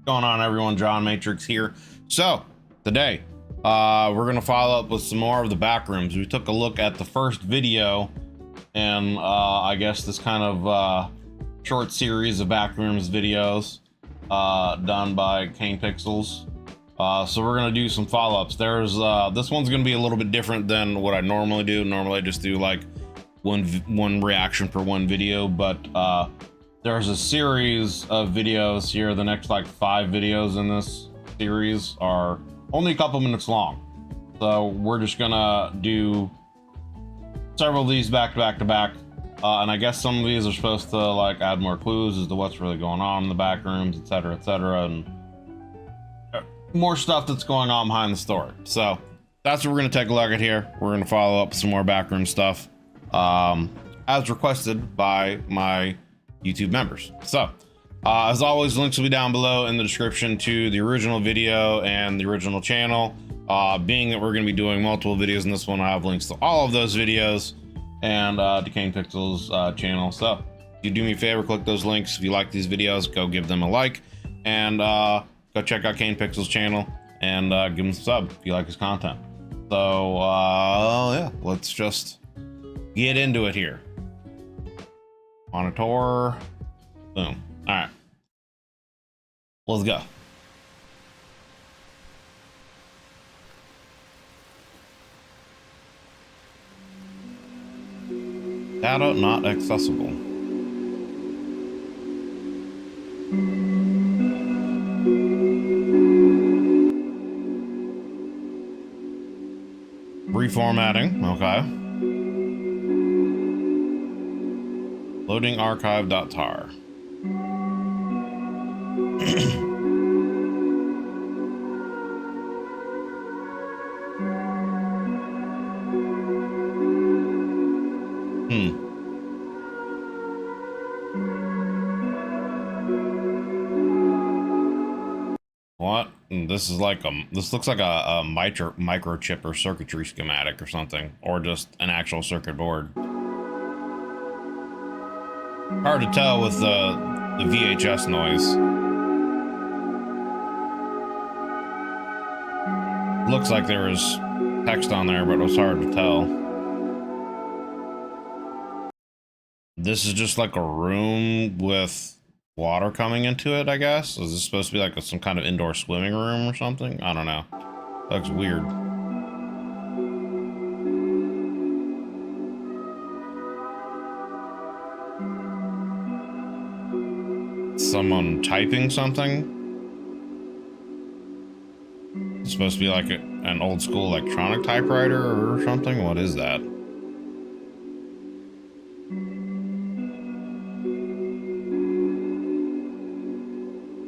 Going on, everyone? John Matrix here. So today we're gonna follow up with some more of the Backrooms. We took a look at the first video and I guess this kind of short series of Backrooms videos done by Kane Pixels. So we're gonna do some follow-ups. There's this one's gonna be a little bit different than what I normally do. Normally I just do like one reaction per one video, but there's a series of videos here. The next like 5 videos in this series are only a couple minutes long. So we're just gonna do several of these back to back. And I guess some of these are supposed to like add more clues as to what's really going on in the back rooms, etc., and more stuff that's going on behind the story. So that's what we're gonna take a look at here. We're gonna follow up with some more backroom stuff as requested by my YouTube members. So as always, links will be down below in the description to the original video and the original channel. Being that we're going to be doing multiple videos in this one, I have links to all of those videos and to Kane Pixels channel. So if you do me a favor, click those links. If you like these videos, go give them a like, and go check out Kane Pixels channel and give him a sub if you like his content. So yeah, let's just get into it here. Monitor, boom. All right, let's go. Data not accessible. Reformatting, okay. Loading archive.tar. What? This is like this looks like a microchip or circuitry schematic or something, or just an actual circuit board. Hard to tell with the VHS noise. Looks like there was text on there, but it was hard to tell. This is just like a room with water coming into it, I guess. Is this supposed to be like some kind of indoor swimming room or something? I don't know. Looks weird. Someone typing something? It's supposed to be like an old school electronic typewriter or something? What is that?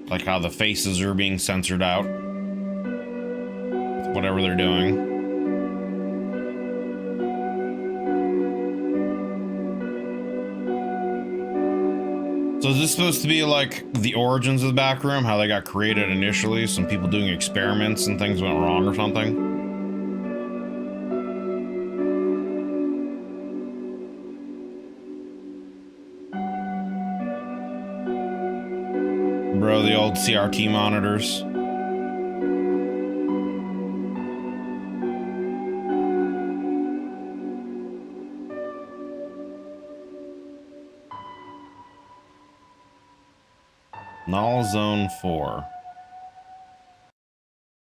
Like how the faces are being censored out with whatever they're doing. So is this supposed to be like the origins of the back room, how they got created initially? Some people doing experiments and things went wrong or something? Bro, the old CRT monitors. Null Zone 4.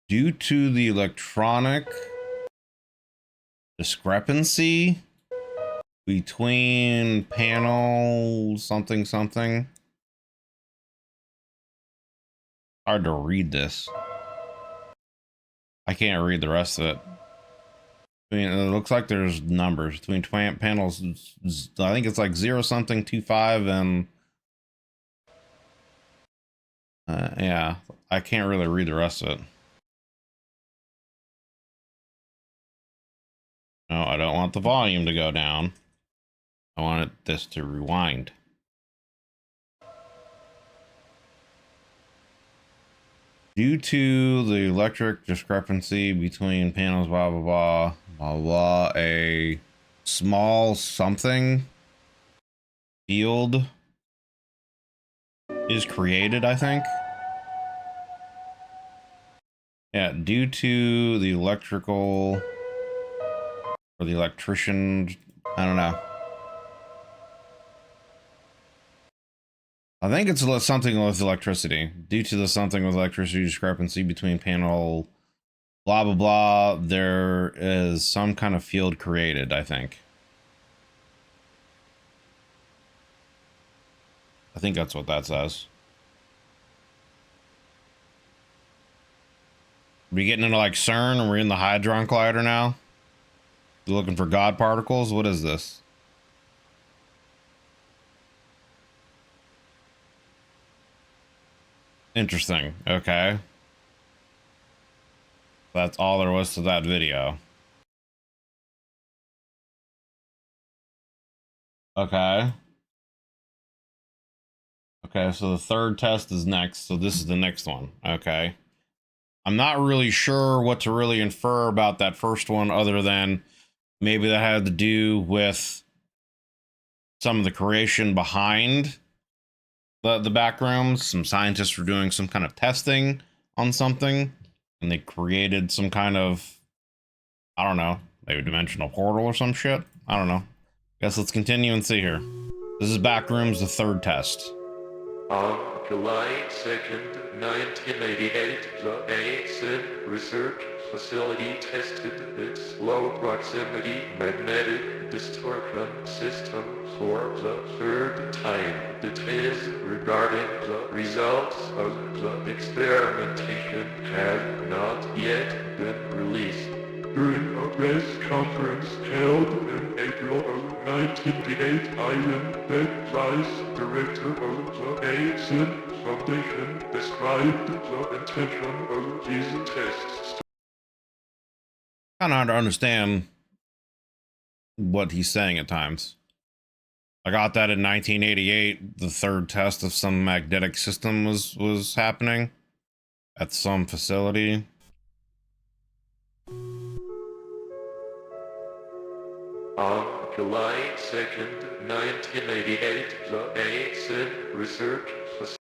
Due to the electronic discrepancy between panel something. Hard to read this. I can't read the rest of it. I mean, it looks like there's numbers between panels. I think it's like 0 something 25 and yeah, I can't really read the rest of it. No, I don't want the volume to go down. I want this to rewind. Due to the electric discrepancy between panels, blah, blah, blah, blah, blah, a small something field is created, I think. Yeah, due to the electrical or the electrician, I don't know. I think it's something with electricity. Due to the something with electricity discrepancy between panel blah blah blah, there is some kind of field created, I think. I think that's what that says. We getting into like CERN and we're in the Hadron Collider now? You looking for God particles? What is this? Interesting. Okay. That's all there was to that video. Okay. Okay, so the third test is next. So this is the next one. Okay. I'm not really sure what to really infer about that first one other than maybe that had to do with some of the creation behind the back rooms. Some scientists were doing some kind of testing on something and they created some kind of, I don't know, maybe dimensional portal or some shit. I don't know. Guess let's continue and see here. This is Backrooms, the third test. On July 2nd, 1988, the Basin Research Facility tested its low proximity magnetic distortion system for the third time. Details regarding the results of the experimentation have not yet been released. During a press conference held in April of 1988, Ivan Beck, Vice Director of the Basin Foundation, described the intention of these tests. Kind of hard to understand what he's saying at times. I got that in 1988. The third test of some magnetic system was happening at some facility. On July 2nd, 1988, the Basin Research Facility.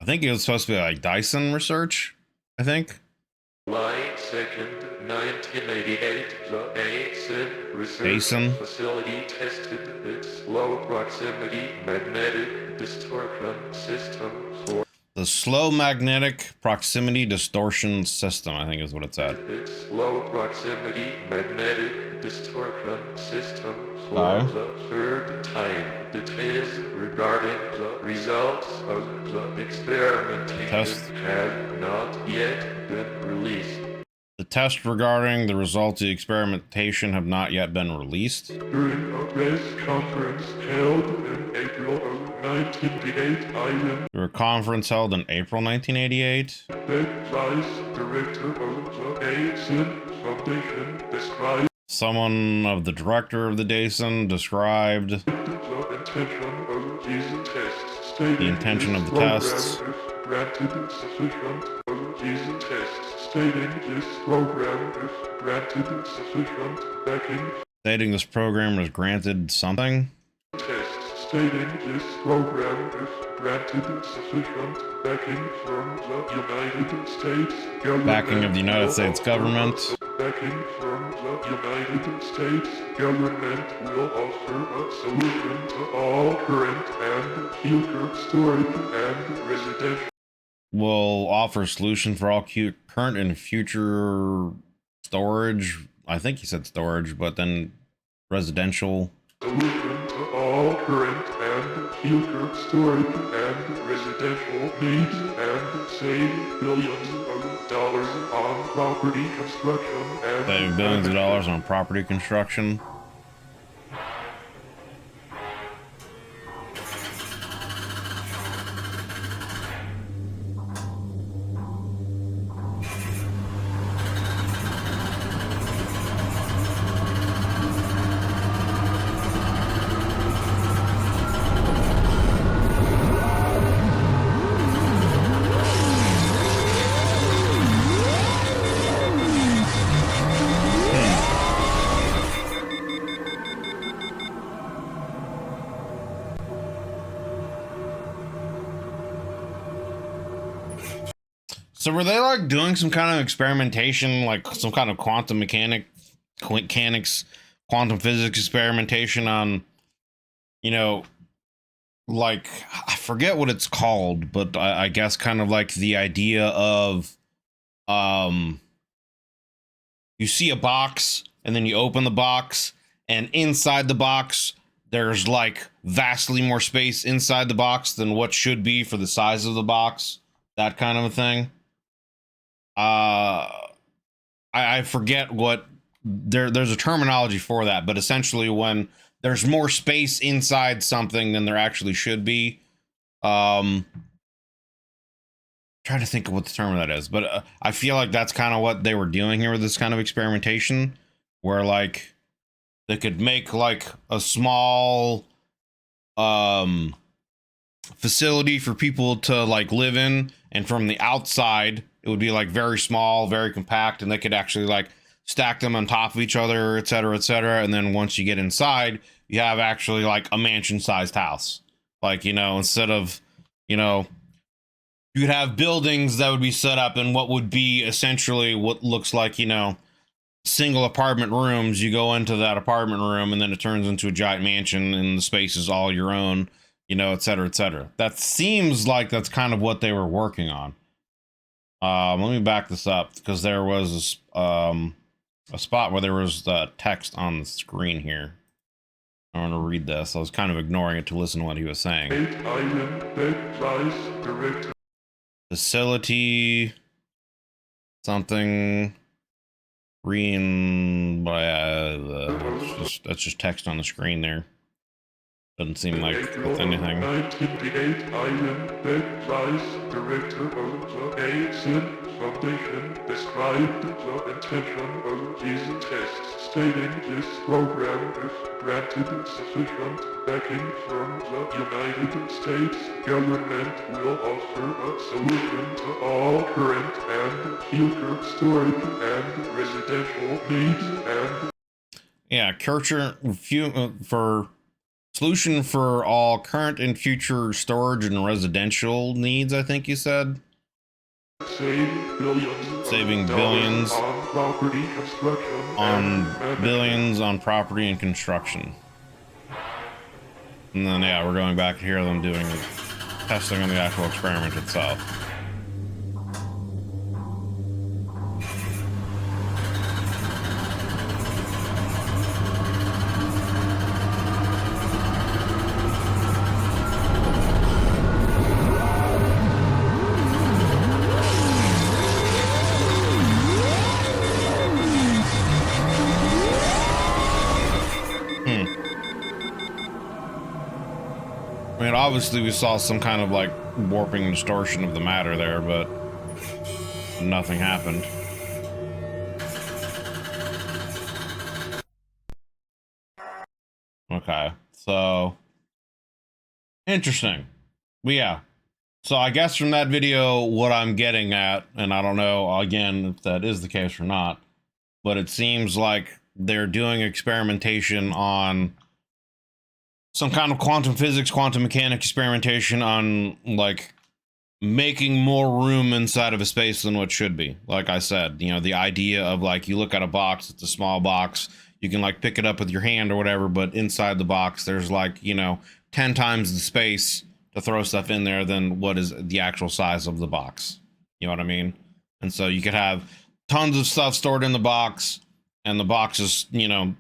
I think it was supposed to be like Dyson research, I think. July 2nd, 1988, the Basin Research Facility tested its low proximity magnetic distortion system for the slow magnetic proximity distortion system, I think is what it said. Its low proximity magnetic distortion system for the third time. Details regarding the results of the experimentation have not yet been released. The test regarding the results of the experimentation have not yet been released. During a press conference held in April of 1988, Ivan. There was a conference held in April 1988. Beck, Vice Director of the Basin Foundation, described. Someone of the director of the Dason described the intention of these tests, stating the intention of the tests. Granted sufficient of these tests, stating this program is granted sufficient backing. Stating this program was granted something. Tests stating this program is granted sufficient backing from the United States government. Backing of the United States government. Backing from the United States government will offer a solution to all current and future storage and residential. Will offer a solution for all current and future storage. I think he said storage, but then residential. Solution to all current and future storage and residential needs and save billions of dollars on property construction and Save billions of dollars on property construction. So were they like doing some kind of experimentation, like some kind of quantum mechanics, quantum physics experimentation on, you know, like I forget what it's called, but I guess kind of like the idea of, you see a box and then you open the box, and inside the box there's like vastly more space inside the box than what should be for the size of the box, that kind of a thing. I forget what there's a terminology for that, but essentially when there's more space inside something than there actually should be. Trying to think of what the term of that is, but I feel like that's kind of what they were doing here with this kind of experimentation, where like they could make like a small facility for people to like live in, and from the outside it would be like very small, very compact, and they could actually like stack them on top of each other, et cetera, and then once you get inside you have actually like a mansion sized house. Like, you know, instead of, you know, you'd have buildings that would be set up in what would be essentially what looks like, you know, single apartment rooms. You go into that apartment room and then it turns into a giant mansion and the space is all your own, you know, et cetera, et cetera. That seems like that's kind of what they were working on. Let me back this up, because there was a spot where there was text on the screen here. I want to read this. I was kind of ignoring it to listen to what he was saying. Facility something green by that's just text on the screen there. Doesn't seem like it's anything. 1988 Island Bed Price, director of the ASIN Foundation, described the intention of these tests, stating this program, if granted sufficient backing from the United States government, will offer a solution to all current and future storage and residential needs and... Yeah, for solution for all current and future storage and residential needs, I think you said. Saving billions on property construction on property and construction. And then, yeah, we're going back to hear them doing testing on the actual experiment itself. I mean, obviously we saw some kind of like warping and distortion of the matter there, but nothing happened. Okay, so interesting. But yeah, so I guess from that video, what I'm getting at, and I don't know again if that is the case or not, but it seems like they're doing experimentation on some kind of quantum physics, quantum mechanics experimentation on like making more room inside of a space than what should be. Like I said, you know, the idea of like, you look at a box, it's a small box, you can like pick it up with your hand or whatever, but inside the box, there's like, you know, 10 times the space to throw stuff in there than what is the actual size of the box. You know what I mean? And so you could have tons of stuff stored in the box, and the box is, you know,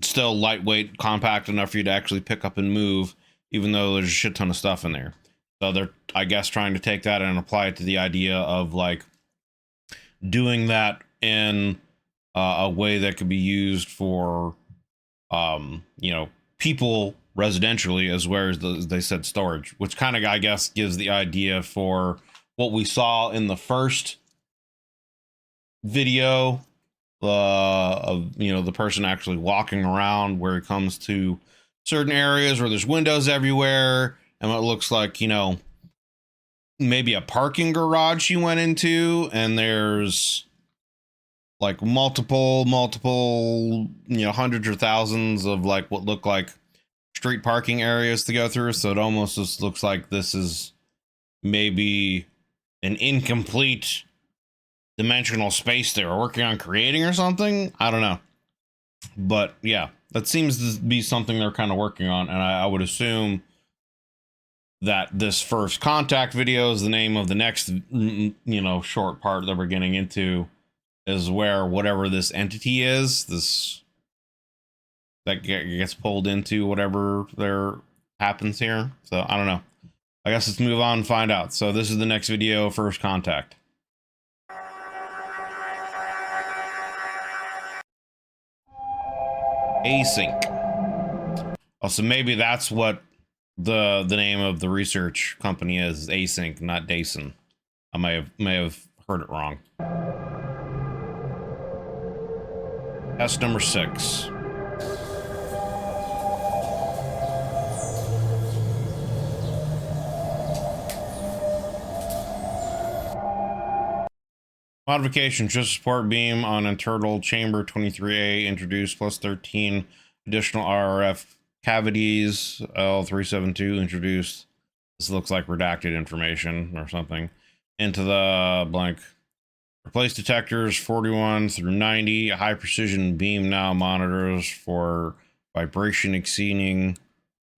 still lightweight, compact enough for you to actually pick up and move, even though there's a shit ton of stuff in there. So they're, I guess, trying to take that and apply it to the idea of like doing that in a way that could be used for, you know, people residentially, as well as they said storage, which kind of, I guess, gives the idea for what we saw in the first video of, you know, the person actually walking around, where it comes to certain areas where there's windows everywhere and what looks like, you know, maybe a parking garage she went into, and there's like multiple, you know, hundreds or thousands of like what look like street parking areas to go through. So it almost just looks like this is maybe an incomplete dimensional space they were working on creating or something. I don't know. But yeah, that seems to be something they're kind of working on. And I would assume that this first contact video is the name of the next, short part that we're getting into, is where whatever this entity is, this that gets pulled into whatever there happens here. So I don't know. I guess let's move on and find out. So this is the next video, first contact. Async. Oh, so maybe that's what the name of the research company is Async, not Dason. I may have heard it wrong. Test number 6. Modification, just support beam on internal chamber 23A introduced, plus 13 additional RRF cavities. L372 introduced. This looks like redacted information or something. Into the blank. Replace detectors 41 through 90. High precision beam now monitors for vibration exceeding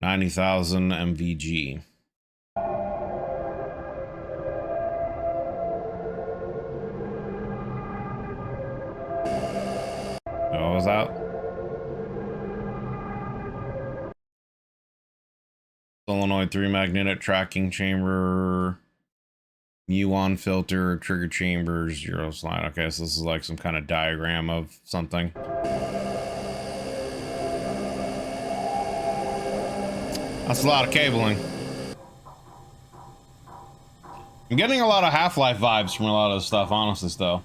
90,000 MVG. What was that? Solenoid 3 magnetic tracking chamber, muon filter, trigger chambers, zero slide. Okay, so this is like some kind of diagram of something. That's a lot of cabling. I'm getting a lot of Half-Life vibes from a lot of this stuff, honestly, though.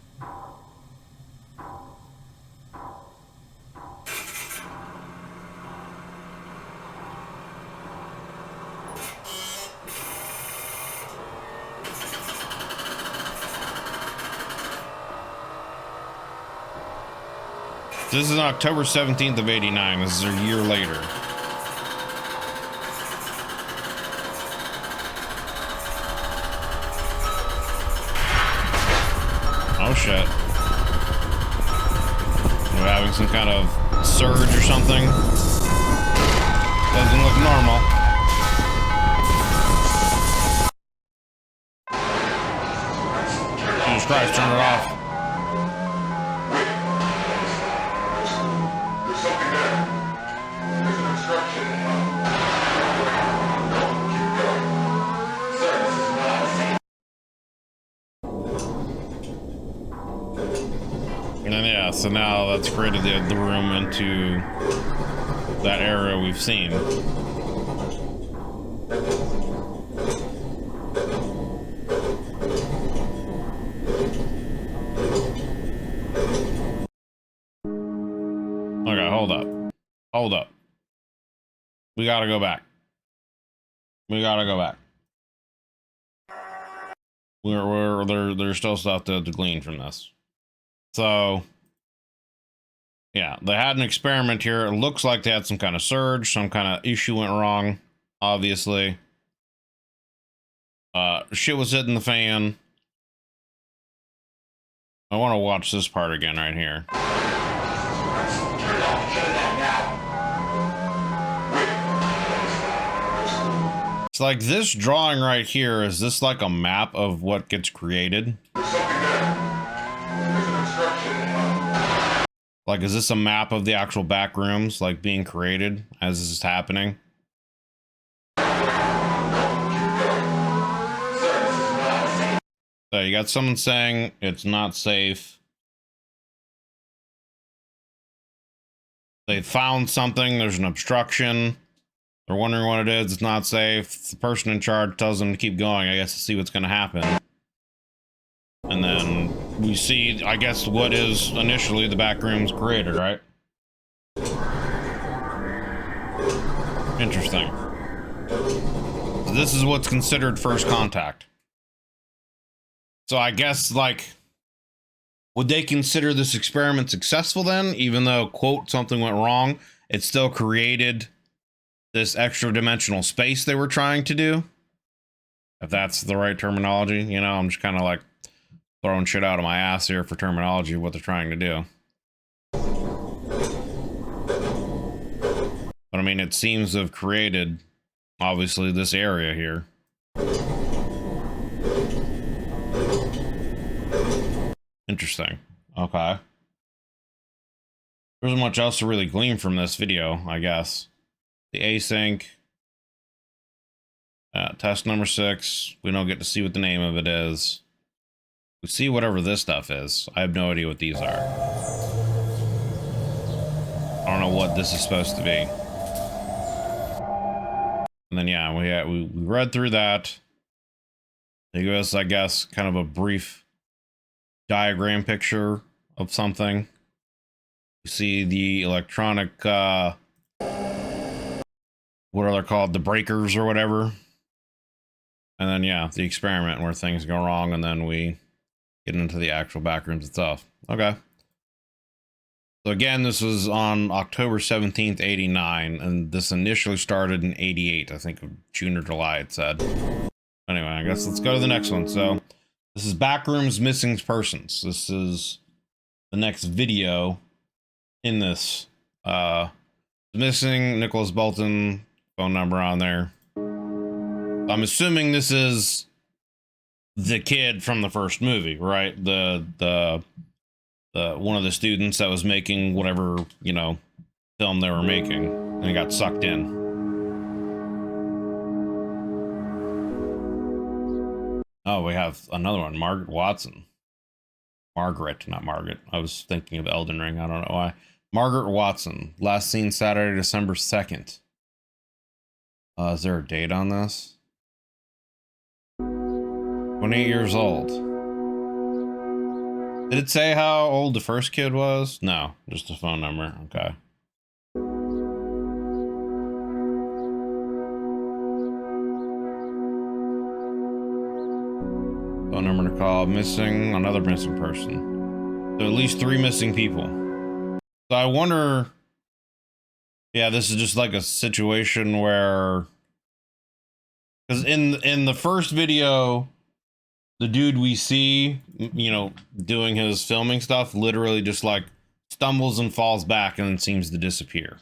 This is October 17th of 89. This is a year later. Oh shit. We're having some kind of surge or something. Doesn't look normal. Jesus Christ, turn it off. And then, yeah, so now that's created the room into that area we've seen. Okay, hold up. Hold up. We gotta go back. We gotta go back. There's still stuff to glean from this. So, yeah, they had an experiment here. It looks like they had some kind of surge, some kind of issue went wrong, obviously. Shit was hitting the fan. I want to watch this part again right here. It's like this drawing right here. Is this like a map of what gets created? Like, is this a map of the actual back rooms, like, being created as this is happening? So you got someone saying it's not safe. They found something, there's an obstruction. They're wondering what it is, it's not safe. The person in charge tells them to keep going, I guess, to see what's going to happen. And then we see, I guess, what is initially the Backrooms created, right? Interesting. So this is what's considered first contact. So I guess, like, would they consider this experiment successful then? Even though, quote, something went wrong, it still created this extra dimensional space they were trying to do? If that's the right terminology, you know, I'm just kind of like, throwing shit out of my ass here for terminology of what they're trying to do. But I mean, it seems to have created, obviously, this area here. Interesting. Okay. There isn't much else to really glean from this video, I guess. The async. Test number 6. We don't get to see what the name of it is. We see whatever this stuff is. I have no idea what these are. I don't know what this is supposed to be. And then yeah, we read through that. They give us, I guess, kind of a brief diagram picture of something. You see the electronic, what are they called? The breakers or whatever. And then yeah, the experiment where things go wrong, and then we get into the actual backrooms itself. Okay. So again, this was on October 17th, 89, and this initially started in 88, I think of June or July, it said. Anyway, I guess let's go to the next one. So this is Backrooms Missing Persons. This is the next video in this. Missing Nicholas Bolton, phone number on there. I'm assuming this is the kid from the first movie, right? The one of the students that was making whatever, you know, film they were making, and he got sucked in. Oh, we have another one, Margaret Watson. Margaret, not Margaret. I was thinking of Elden Ring. I don't know why. Margaret Watson, last seen Saturday, December 2nd. Is there a date on this? 28 years old. Did it say how old the first kid was? No, just a phone number. Okay. Phone number to call. Missing, another missing person. So at least 3 missing people. So I wonder, yeah, this is just like a situation where, because in the first video, the dude we see, you know, doing his filming stuff, literally just like stumbles and falls back and then seems to disappear.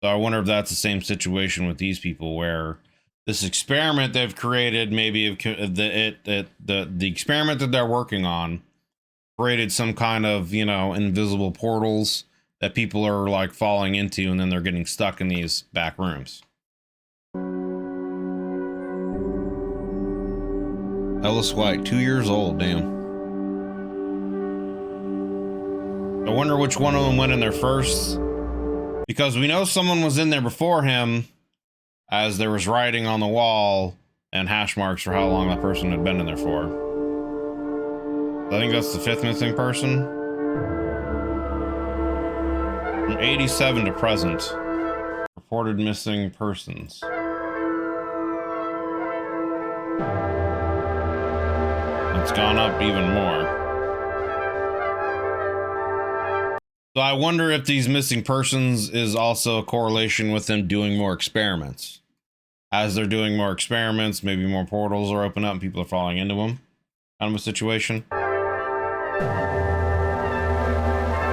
So I wonder if that's the same situation with these people, where this experiment they've created, maybe the experiment that they're working on created some kind of, you know, invisible portals that people are like falling into, and then they're getting stuck in these back rooms. Ellis White, 2 years old, damn. I wonder which one of them went in there first, because we know someone was in there before him, as there was writing on the wall and hash marks for how long that person had been in there for. I think that's the 5th missing person. From 87 to present, reported missing persons. It's gone up even more. So I wonder if these missing persons is also a correlation with them doing more experiments. As they're doing more experiments, maybe more portals are open up and people are falling into them. Kind of a situation.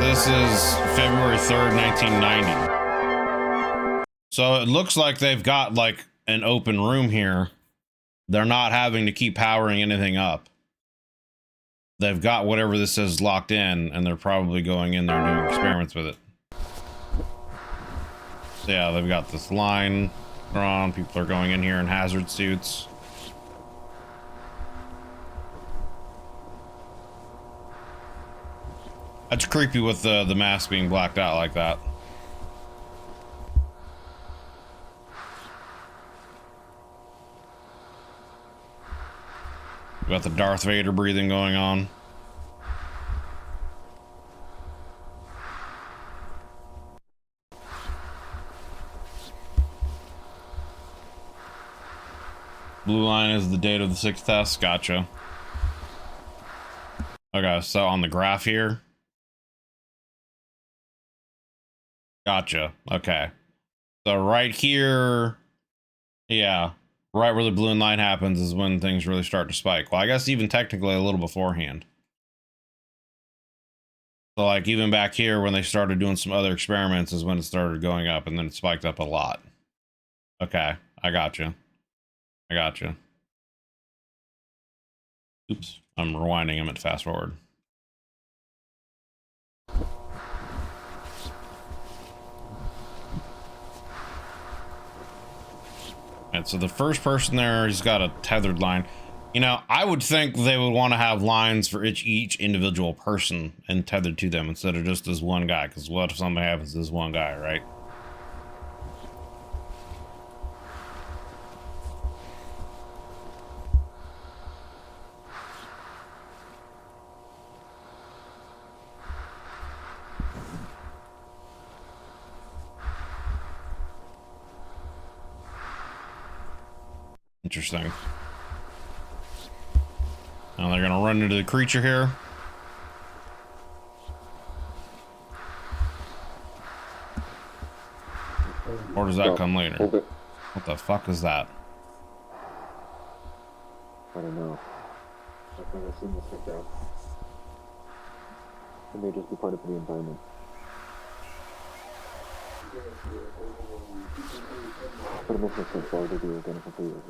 This is February 3rd, 1990. So it looks like they've got like an open room here. They're not having to keep powering anything up. They've got whatever this is locked in, and they're probably going in there and doing experiments with it. So yeah, they've got this line drawn. People are going in here in hazard suits. That's creepy with the mask being blacked out like that. Got the Darth Vader breathing going on. Blue line is the date of the 6th test. Gotcha. Okay, so on the graph here. Gotcha. Okay. So right here, yeah, right where the blue line happens is when things really start to spike. Well, I guess even technically a little beforehand. So like even back here when they started doing some other experiments is when it started going up, and then it spiked up a lot. Okay, I got you. I got you. Oops, I'm rewinding. I'm at fast forward. And so the first person there, he's got a tethered line. You know, I would think they would want to have lines for each individual person and tethered to them instead of just this one guy. Because what if something happens to this one guy, right? Interesting. Now they're gonna run into the creature here. Or does that come later? What the fuck is that? I don't know. I've never seen this before. It may just be part of the environment. But it makes no sense. Why would they be organic completely?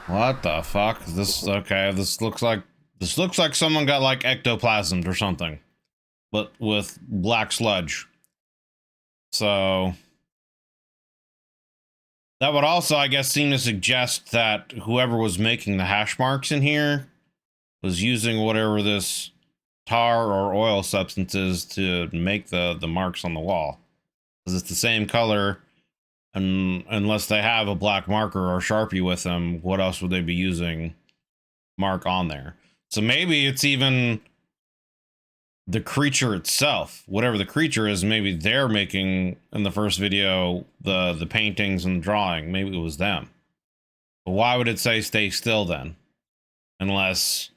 What the fuck? This okay, this looks like someone got like ectoplasmed or something. But with black sludge. So that would also, I guess, seem to suggest that whoever was making the hash marks in here was using whatever this tar or oil substance is to make the marks on the wall. Because it's the same color, and unless they have a black marker or Sharpie with them, what else would they be using mark on there? So maybe it's even the creature itself, whatever the creature is. Maybe they're making in the first video the paintings and drawing. Maybe it was them. But why would it say stay still then? Unless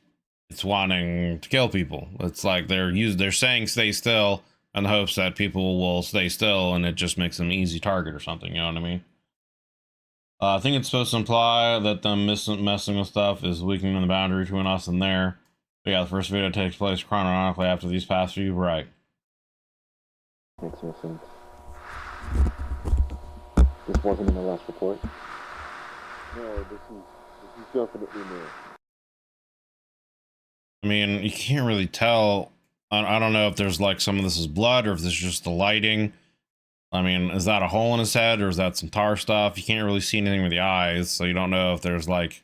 it's wanting to kill people. It's like they're saying stay still in the hopes that people will stay still, and it just makes them an easy target or something. You know what I mean? I think it's supposed to imply that them messing with stuff is weakening the boundary between us and there. But yeah, the first video takes place chronologically after these past few, right? Makes no sense. This wasn't in the last report? No, this is definitely new. I mean, you can't really tell. I don't know if there's like some of this is blood or if this is just the lighting. I mean, is that a hole in his head or is that some tar stuff? You can't really see anything with the eyes, so you don't know if there's like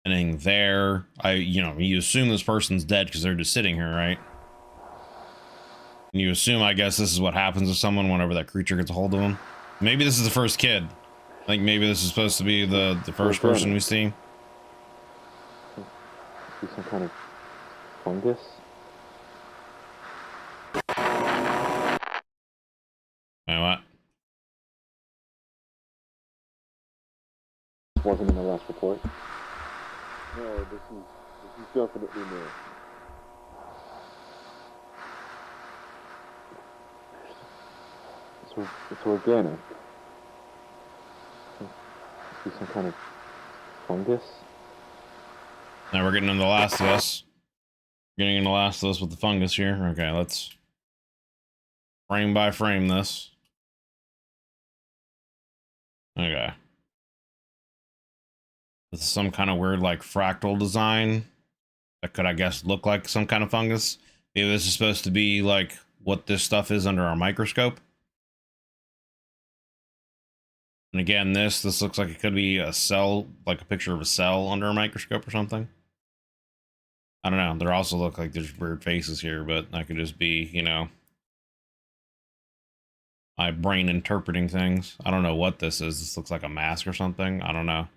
anything there. You assume this person's dead because they're just sitting here, right? And you assume, I guess, this is what happens to someone whenever that creature gets a hold of them. Maybe this is the first kid. Like maybe this is supposed to be the first person we see. Be some kind of fungus? Wait, what? This wasn't in the last report? No, this is definitely new. It's organic. Be some kind of fungus? Now we're getting into The Last of Us. Getting into The Last of Us with the fungus here. Okay, let's frame by frame this. Okay. This is some kind of weird like fractal design that could, I guess, look like some kind of fungus. Maybe this is supposed to be like what this stuff is under our microscope. And again, this looks like it could be a cell, like a picture of a cell under a microscope or something. I don't know. There also look like there's weird faces here, but that could just be, you know, my brain interpreting things. I don't know what this is. This looks like a mask or something. I don't know.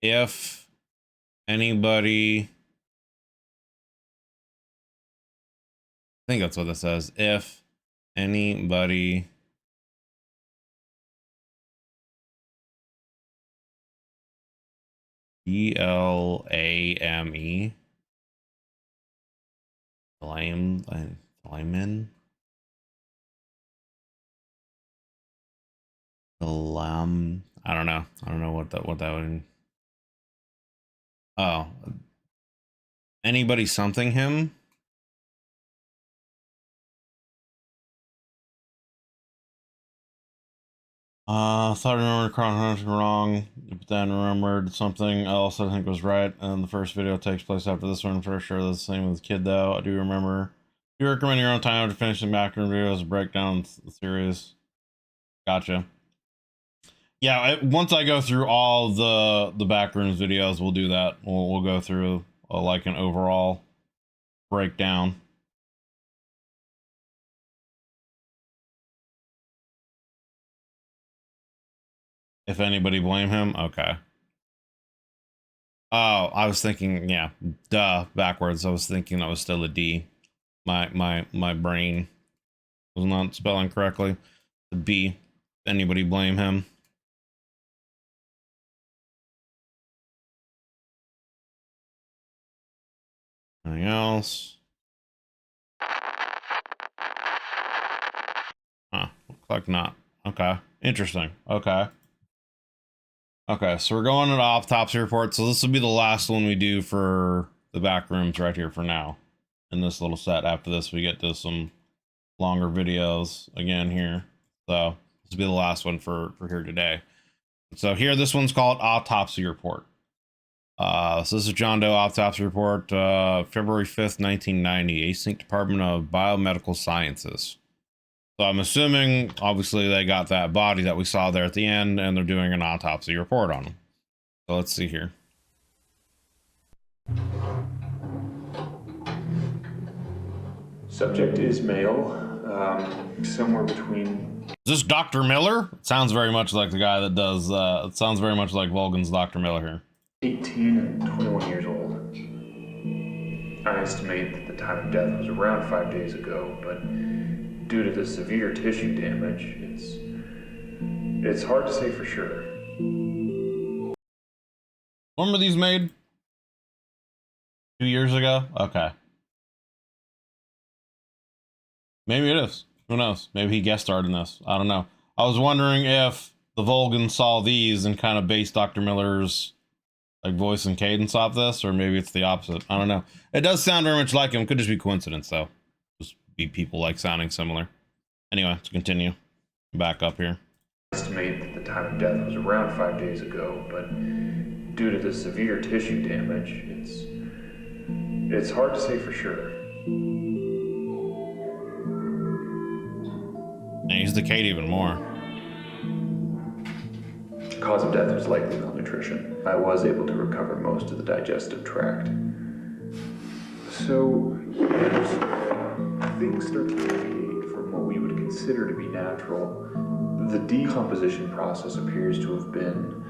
If anybody, I think that's what it says. If anybody ELAME Lyman I don't know what that would Oh, anybody something him? Thought I remembered chronologically wrong, but then remembered something else I think was right. And the first video takes place after this one. For sure, that's the same with the kid, though. I do remember. Do you recommend your own time to finish the backroom videos, break down the series? Gotcha. Yeah, once I go through all the backrooms videos, we'll do that. We'll go through like an overall breakdown. If anybody blame him, okay. Oh, I was thinking, yeah, duh, backwards. I was thinking that was still a D. My brain was not spelling correctly. The B. Anybody blame him? Anything else? Huh, looks like not. Okay, interesting. Okay. Okay, so we're going to the autopsy report. So this will be the last one we do for the backrooms right here for now. In this little set. After this, we get to some longer videos again here. So this will be the last one for here today. So here, this one's called Autopsy Report. So this is John Doe Autopsy Report, February 5th, 1990, Async Department of Biomedical Sciences. So I'm assuming, obviously, they got that body that we saw there at the end, and they're doing an autopsy report on him. So let's see here. Subject is male, somewhere between... Is this Dr. Miller? It sounds very much like the guy that does, it sounds very much like Volgan's Dr. Miller here. 18 and 21 years old. I estimate that the time of death was around 5 days ago, but due to the severe tissue damage, it's hard to say for sure. When were these made? 2 years ago? Okay. Maybe it is. Who knows? Maybe he guest starred in this. I don't know. I was wondering if the Volgan saw these and kind of based Dr. Miller's like voice and cadence off this, or maybe it's the opposite. I don't know. It does sound very much like him. Could just be coincidence, though. Just be people like sounding similar. Anyway, let's continue. Back up here. I estimate that the time of death was around 5 days ago, but due to the severe tissue damage, it's hard to say for sure. And he's decayed even more. Cause of death was likely malnutrition. I was able to recover most of the digestive tract. So, as things start to deviate from what we would consider to be natural, the decomposition process appears to have been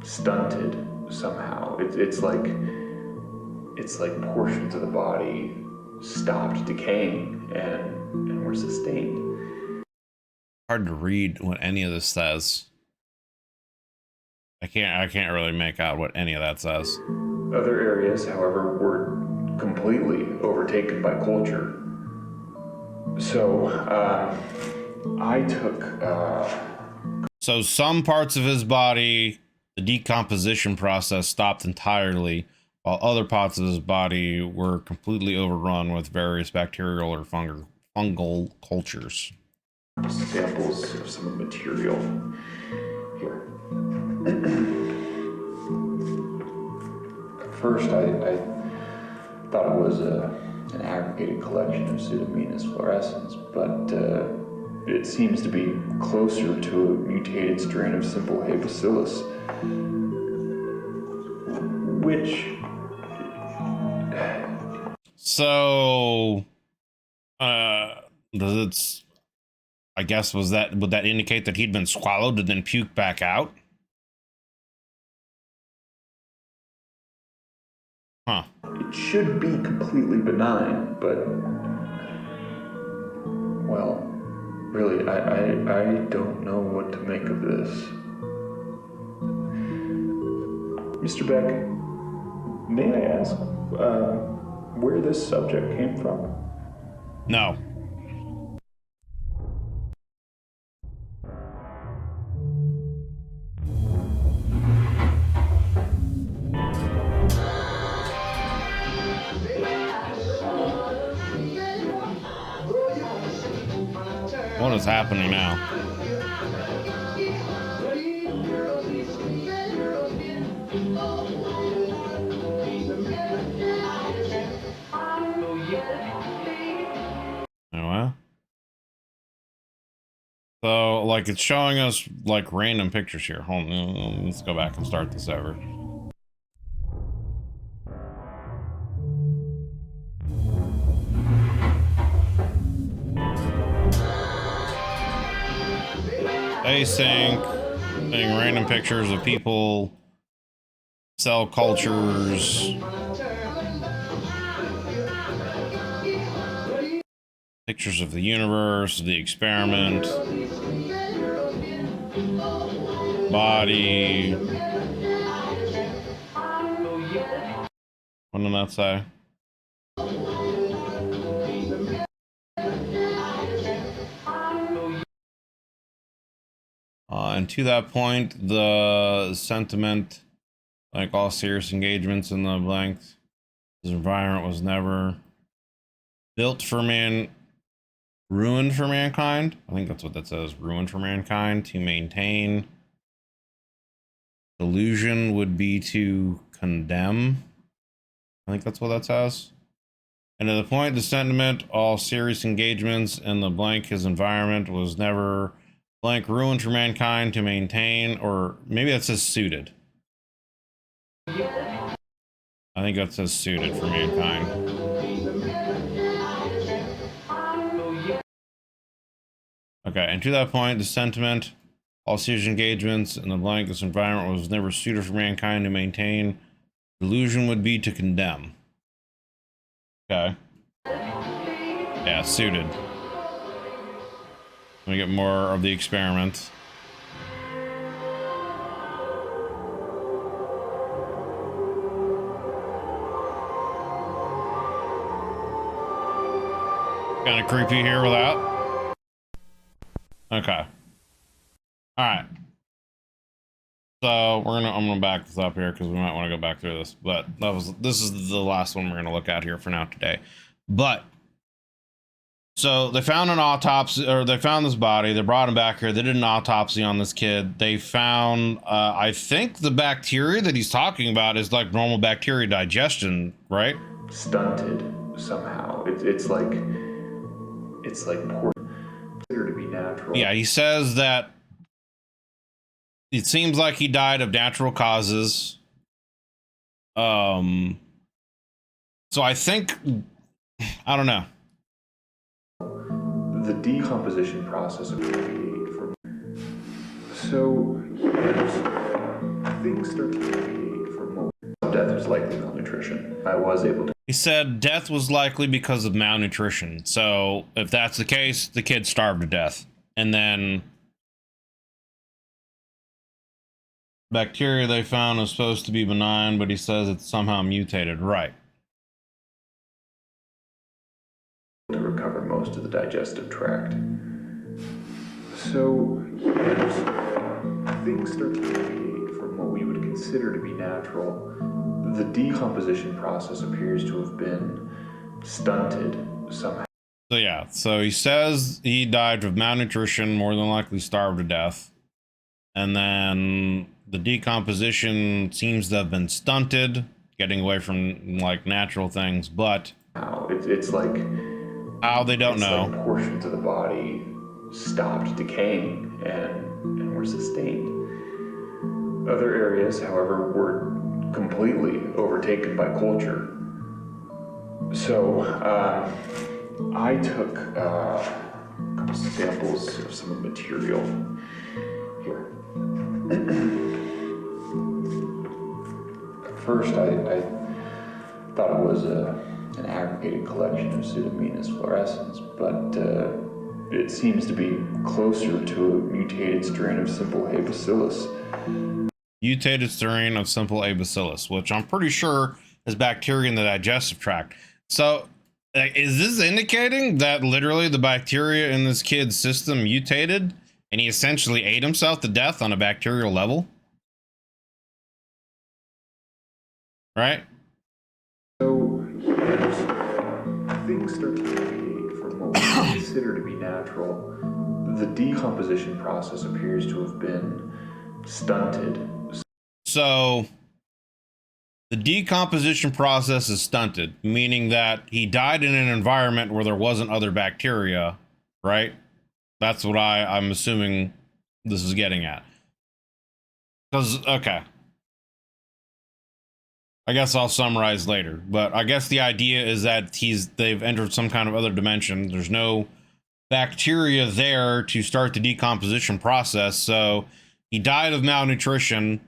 stunted somehow. It's like portions of the body stopped decaying and were sustained. Hard to read what any of this says. I can't really make out what any of that says. Other areas, however, were completely overtaken by culture. So, I took... So some parts of his body, the decomposition process stopped entirely, while other parts of his body were completely overrun with various bacterial or fungal cultures. Samples of some of the material here. At first, I thought it was an aggregated collection of Pseudomonas fluorescens, but it seems to be closer to a mutated strain of simple Hay bacillus, which... So, does it... I guess would that indicate that he'd been swallowed and then puked back out? Huh. It should be completely benign, but... Well, really, I don't know what to make of this. Mr. Beck, may I ask where this subject came from? No. what is happening now? Anyway. So, like, it's showing us, like, random pictures here. Hold on, let's go back and start this over. Async, seeing random pictures of people, cell cultures, pictures of the universe, the experiment, body. What did that say? And to that point, the sentiment, like all serious engagements in the blank, this environment was never built for man, ruined for mankind. I think that's what that says, ruined for mankind to maintain. Delusion would be to condemn. I think that's what that says. And to the point, the sentiment, all serious engagements in the blank, his environment was never blank ruined for mankind to maintain, or maybe that says suited. I think that says suited for mankind. Okay, and to that point, the sentiment, all serious engagements in the blank, this environment was never suited for mankind to maintain. Delusion would be to condemn. Okay. Yeah, suited. Let me get more of the experiment. Kind of creepy here with that. Okay. All right. So I'm gonna back this up here because we might want to go back through this. But this is the last one we're gonna look at here for now today. But so they found an autopsy, or they found this body. They brought him back here. They did an autopsy on this kid. They found, I think the bacteria that he's talking about is like normal bacteria digestion, right? Stunted somehow. It's like poor, considered to be natural. Yeah, he says that it seems like he died of natural causes. So I think, I don't know. The decomposition process of so things start to deviate from death is likely malnutrition. I was able to. He said death was likely because of malnutrition. So if that's the case, the kid starved to death. And then bacteria they found is supposed to be benign, but he says it's somehow mutated. Right. To recover most of the digestive tract. So things start to deviate from what we would consider to be natural. The decomposition process appears to have been stunted somehow. So yeah, so he says he died of malnutrition, more than likely starved to death. And then the decomposition seems to have been stunted, getting away from like natural things, but it's like how they don't know. Like portions of the body stopped decaying and were sustained. Other areas, however, were completely overtaken by culture. So I took a couple samples of some of the material here. At first, I thought it was an aggregated collection of Pseudomonas fluorescens, but it seems to be closer to a mutated strain of simple A bacillus. Mutated strain of simple A bacillus, which I'm pretty sure is bacteria in the digestive tract. So is this indicating that literally the bacteria in this kid's system mutated and he essentially ate himself to death on a bacterial level? Right? So things start to deviate from what we consider to be natural. The decomposition process appears to have been stunted. So the decomposition process is stunted, meaning that he died in an environment where there wasn't other bacteria, right? That's what I'm assuming this is getting at. Because, okay. I guess I'll summarize later, but I guess the idea is that they've entered some kind of other dimension. There's no bacteria there to start the decomposition process, so he died of malnutrition,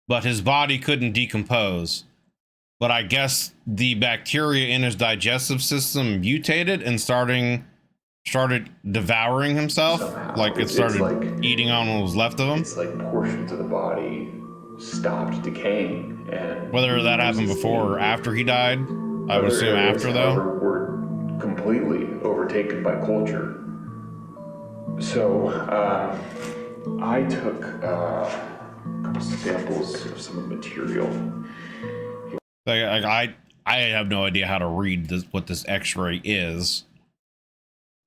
but his body couldn't decompose. But I guess the bacteria in his digestive system mutated and started devouring himself. Somehow. Like it started eating on what was left of him. It's like portions of the body stopped decaying, and whether that happened before or after he died, I would assume after, though. Were completely overtaken by culture. So I took a couple samples of some of the material. I have no idea how to read what this X-ray is,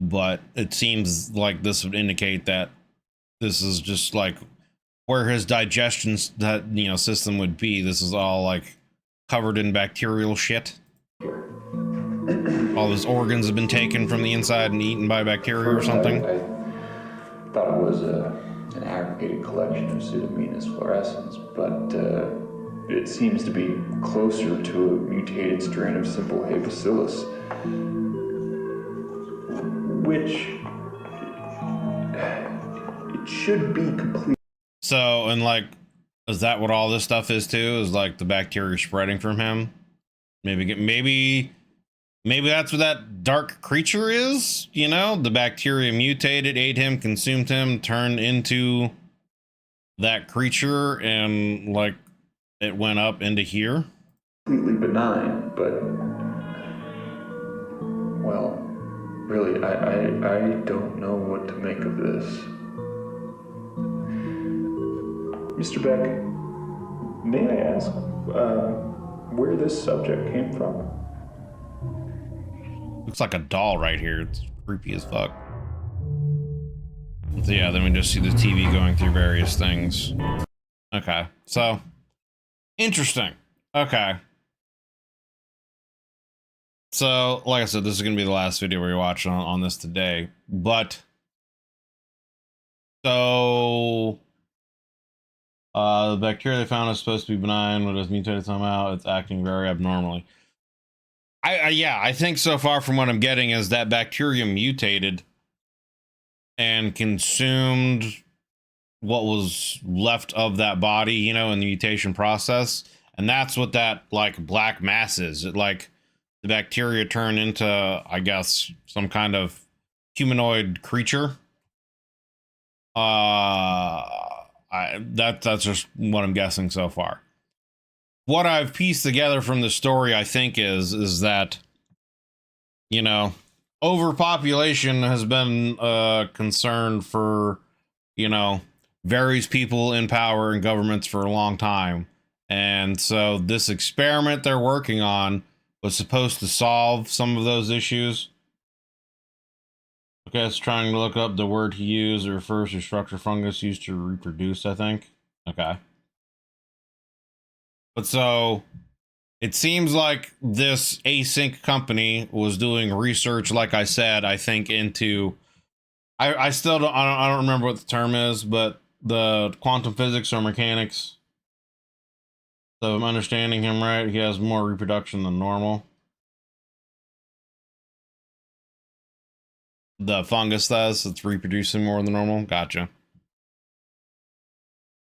but it seems like this would indicate that this is just like where his digestion system would be. This is all like covered in bacterial shit. All his organs have been taken from the inside and eaten by bacteria or something. I thought it was an aggregated collection of Pseudomonas fluorescens, but it seems to be closer to a mutated strain of simple Hay bacillus, which it should be complete. So, and like, is that what all this stuff is too? Is like the bacteria spreading from him? Maybe that's what that dark creature is, you know? The bacteria mutated, ate him, consumed him, turned into that creature, and like it went up into here. Completely benign, but well, really, I don't know what to make of this. Mr. Beck, may I ask where this subject came from? Looks like a doll right here. It's creepy as fuck. So yeah, then we just see the TV going through various things. Okay, so interesting. Okay. So, like I said, this is going to be the last video we watch on this today. But, so, the bacteria they found is supposed to be benign, but it's mutated somehow. It's acting very abnormally. Yeah, I think so far from what I'm getting is that bacteria mutated and consumed what was left of that body, you know, in the mutation process. And that's what that, like, black mass is. It, like, the bacteria turned into, I guess, some kind of humanoid creature. That's just what I'm guessing so far. What I've pieced together from the story, I think, is that, you know, overpopulation has been a concern for, you know, various people in power and governments for a long time. And so this experiment they're working on was supposed to solve some of those issues. Okay, it's trying to look up the word he used. It refers to structure fungus used to reproduce, I think. Okay. But so it seems like this async company was doing research, like I said, I think into, I still don't, I don't remember what the term is, but the quantum physics or mechanics. So if I'm understanding him right, he has more reproduction than normal. The fungus does, it's reproducing more than normal. Gotcha.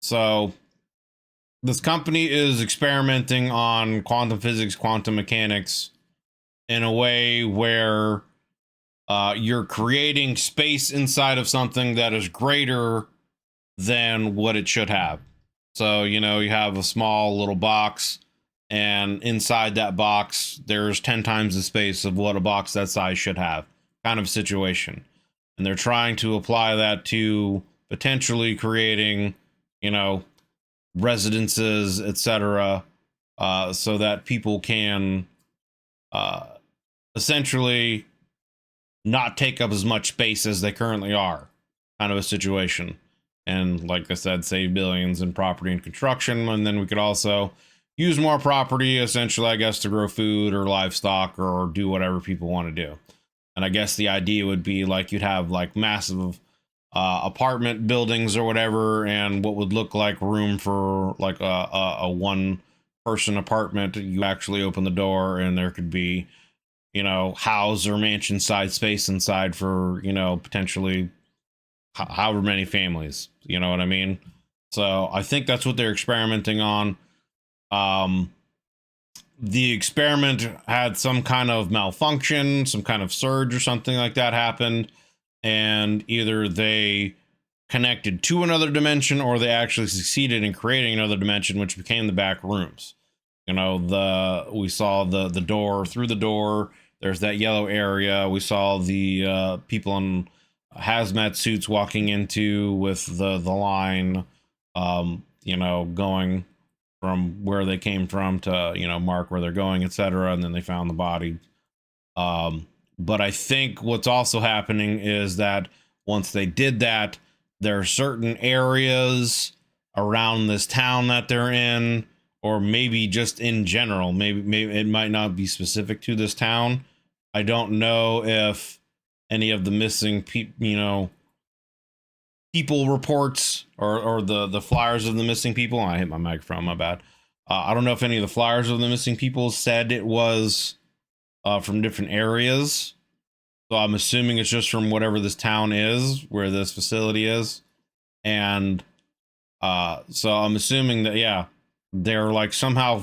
So this company is experimenting on quantum physics, quantum mechanics in a way where you're creating space inside of something that is greater than what it should have. So, you know, you have a small little box, and inside that box, there's 10 times the space of what a box that size should have, kind of situation. And they're trying to apply that to potentially creating, you know, residences, etc., so that people can essentially not take up as much space as they currently are. kind of a situation. And like I said, save billions in property and construction. And then we could also use more property, essentially, I guess, to grow food or livestock or do whatever people want to do. And I guess the idea would be like you'd have like massive apartment buildings or whatever, and what would look like room for like a one person apartment. You actually open the door and there could be, you know, house or mansion size space inside for, you know, potentially however many families, you know what I mean? So I think that's what they're experimenting on. The experiment had some kind of malfunction, some kind of surge or something like that happened, and either they connected to another dimension or they actually succeeded in creating another dimension, which became the back rooms. You know, we saw the door. Through the door there's that yellow area. We saw the people in hazmat suits walking into with the line, you know, going from where they came from to, you know, mark where they're going, etc. And then they found the body. But I think what's also happening is that once they did that, there are certain areas around this town that they're in, or maybe just in general, maybe it might not be specific to this town. I don't know if any of the missing people reports or the flyers of the missing people. I hit my microphone, my bad. I don't know if any of the flyers of the missing people said it was from different areas. So I'm assuming it's just from whatever this town is, where this facility is. And so I'm assuming that, yeah, they're like somehow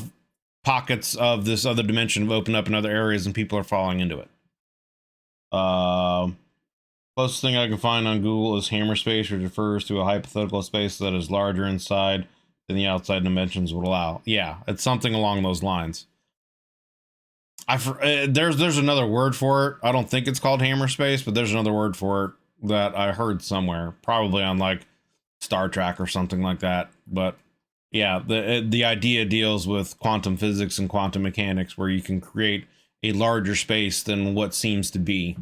pockets of this other dimension have opened up in other areas and people are falling into it. Closest thing I can find on Google is hammer space, which refers to a hypothetical space that is larger inside than the outside dimensions would allow. Yeah, it's something along those lines. There's another word for it. I don't think it's called hammer space, but there's another word for it that I heard somewhere, probably on like Star Trek or something like that. But yeah, the idea deals with quantum physics and quantum mechanics, where you can create a larger space than what seems to be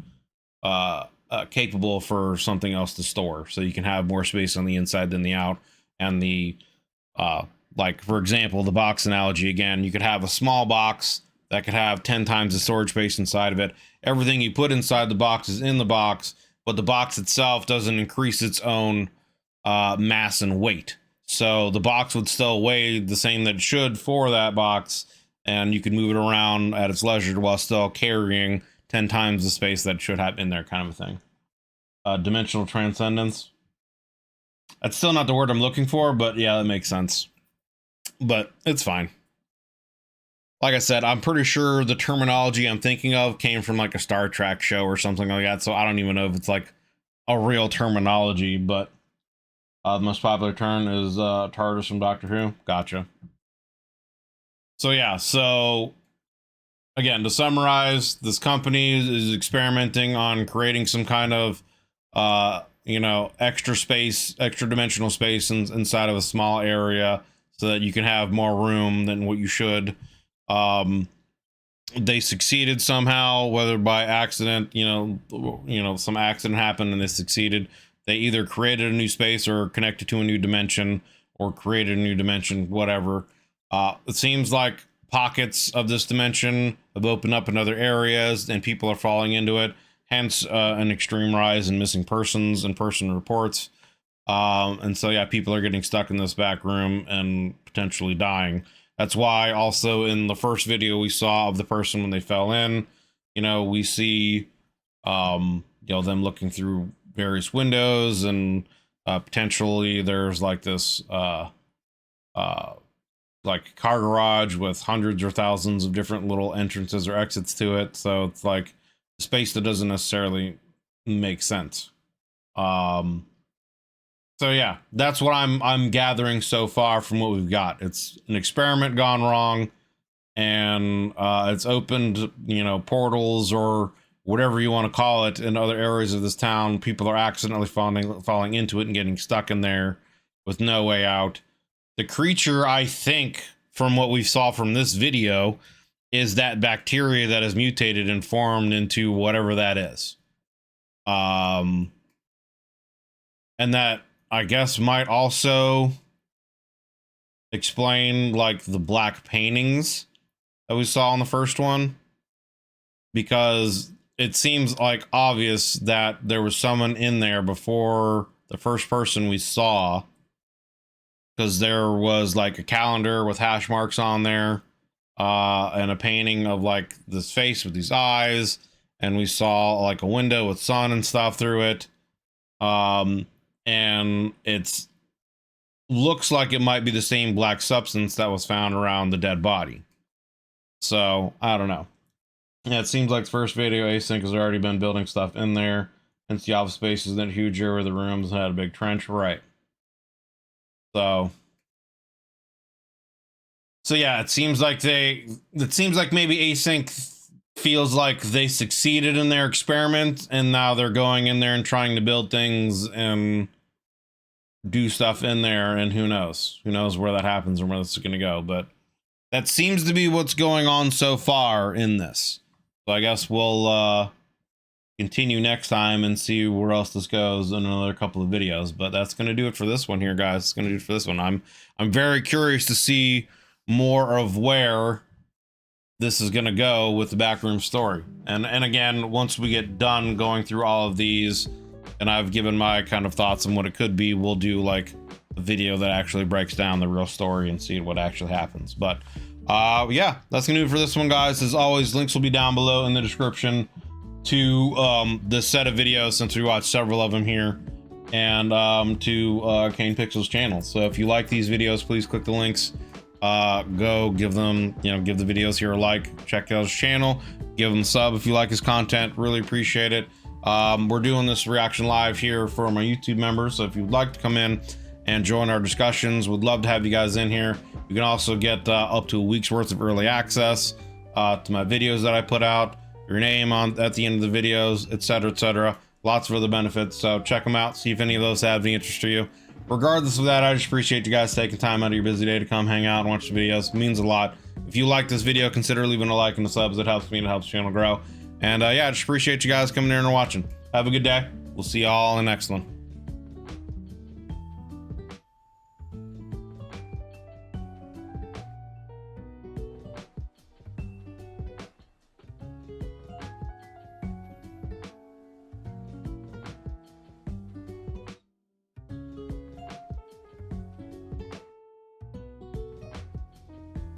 capable for something else to store. So you can have more space on the inside than the out. And the like, for example, the box analogy again, you could have a small box that could have 10 times the storage space inside of it. Everything you put inside the box is in the box, but the box itself doesn't increase its own mass and weight. So the box would still weigh the same that it should for that box, and you could move it around at its leisure while still carrying 10 times the space that it should have in there, kind of a thing. Dimensional transcendence. That's still not the word I'm looking for, but yeah, that makes sense. But it's fine. Like I said, I'm pretty sure the terminology I'm thinking of came from like a Star Trek show or something like that, so I don't even know if it's like a real terminology, but the most popular term is TARDIS from Doctor Who. Gotcha. So yeah, so again, to summarize, this company is experimenting on creating some kind of you know, extra space, extra dimensional space inside of a small area so that you can have more room than what you should. They succeeded somehow, whether by accident, you know, some accident happened and they succeeded. They either created a new space or connected to a new dimension or created a new dimension, whatever. It seems like pockets of this dimension have opened up in other areas and people are falling into it. Hence, an extreme rise in missing persons and person reports. And so, yeah, people are getting stuck in this back room and potentially dying. That's why also in the first video we saw of the person when they fell in, you know, we see, you know, them looking through various windows and potentially there's like this like car garage with hundreds or thousands of different little entrances or exits to it. So it's like a space that doesn't necessarily make sense. So yeah, that's what I'm gathering so far from what we've got. It's an experiment gone wrong, and it's opened, you know, portals or whatever you want to call it in other areas of this town. People are accidentally falling into it and getting stuck in there with no way out. The creature, I think, from what we saw from this video, is that bacteria that has mutated and formed into whatever that is. And that, I guess, might also explain like the black paintings that we saw in the first one, because it seems like obvious that there was someone in there before the first person we saw, because there was like a calendar with hash marks on there, and a painting of like this face with these eyes, and we saw like a window with sun and stuff through it. And it's looks like it might be the same black substance that was found around the dead body. So I don't know. Yeah, it seems like the first video async has already been building stuff in there, since the office space is that huge area where the rooms had a big trench, right? So yeah, it seems like maybe async feels like they succeeded in their experiment, and now they're going in there and trying to build things and do stuff in there, and who knows where that happens or where this is going to go. But that seems to be what's going on so far in this. So I guess we'll continue next time and see where else this goes in another couple of videos. But that's going to do it for this one here, guys. It's going to do it for this one. I'm very curious to see more of where this is going to go with the backroom story. And again, once we get done going through all of these and I've given my kind of thoughts on what it could be, we'll do like a video that actually breaks down the real story and see what actually happens. But yeah, that's gonna do it for this one, guys. As always, links will be down below in the description to this set of videos, since we watched several of them here, and to Kane Pixel's channel. So if you like these videos, please click the links. Go give them, give the videos here a like, check out his channel, give him a sub if you like his content. Really appreciate it. We're doing this reaction live here for my YouTube members, so if you'd like to come in and join our discussions, we'd love to have you guys in here. You can also get up to a week's worth of early access to my videos that I put out, your name at the end of the videos, etc., etc. Lots of other benefits, so check them out, see if any of those have any interest to you. Regardless of that, I just appreciate you guys taking time out of your busy day to come hang out and watch the videos. It means a lot. If you like this video, consider leaving a like and a subs. It helps me and it helps the channel grow. And yeah, I just appreciate you guys coming here and watching. Have a good day. We'll see you all in the next one.